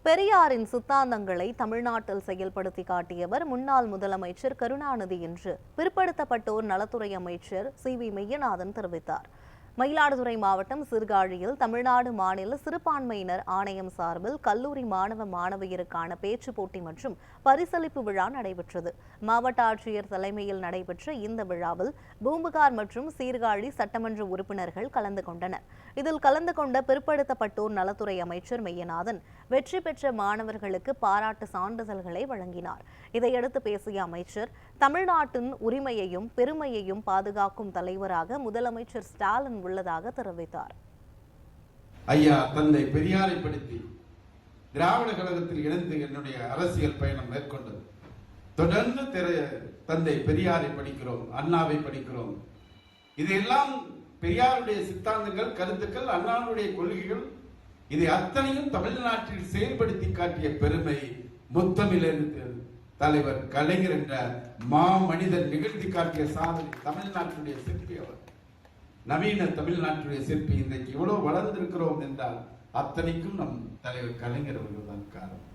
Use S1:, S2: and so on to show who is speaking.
S1: பெரியாரின் சித்தாந்தங்களை தமிழ்நாட்டில் செயல்படுத்தி காட்டியவர் முன்னாள் முதலமைச்சர் கருணாநிதி என்று பிற்படுத்தப்பட்டோர் நலத்துறை அமைச்சர் சி.வி. மெய்யநாதன் தெரிவித்தார். மயிலாடுதுறை மாவட்டம் சீர்காழியில் தமிழ்நாடு மாநில சிறுபான்மையினர் ஆணையம் சார்பில் கல்லூரி மாணவ மாணவியருக்கான பேச்சு போட்டி மற்றும் பரிசளிப்பு விழா நடைபெற்றது. மாவட்ட ஆட்சியர் தலைமையில் நடைபெற்ற இந்த விழாவில் பூம்புகார் மற்றும் சீர்காழி சட்டமன்ற உறுப்பினர்கள் கலந்து கொண்டனர். இதில் கலந்து கொண்ட பிற்படுத்தப்பட்டோர் நலத்துறை அமைச்சர் மெய்யநாதன் வெற்றி பெற்ற மாணவர்களுக்கு பாராட்டு சான்றிதழ்களை வழங்கினார். இதையடுத்து பேசிய அமைச்சர், தமிழ்நாட்டின் உரிமையையும் பெருமையையும் பாதுகாக்கும் தலைவராக முதலமைச்சர் ஸ்டாலின் உள்ளதாக தெரிவித்தார்.
S2: ஐயா தந்தை பெரியாரை படித்து திராவிட கழகத்தில் இணைந்து என்னுடைய அரசியல் பயணம் மேற்கொண்டது. தொடர்ந்து தந்தை பெரியாரை படிக்கிறோம், அண்ணாவை படிக்கிறோம். இதையெல்லாம் பெரியாருடைய சித்தாந்தங்கள், கருத்துக்கள், அண்ணாவுடைய கொள்கைகள், இதை அத்தனையும் தமிழ்நாட்டில் செயல்படுத்தி காட்டிய பெருமை முத்தமிழர் தலைவர் கலைஞர் என்ற மனிதர் நிகழ்த்தி காட்டிய சாதனை. தமிழ்நாட்டுடைய சிற்பி அவர், நவீன தமிழ்நாட்டுடைய சிற்பி. இன்றைக்கு இவ்வளவு வளர்ந்திருக்கிறோம் என்றால் அத்தனைக்கும் நம் தலைவர் கலைஞர் அவர்கள் தான் காரணம்.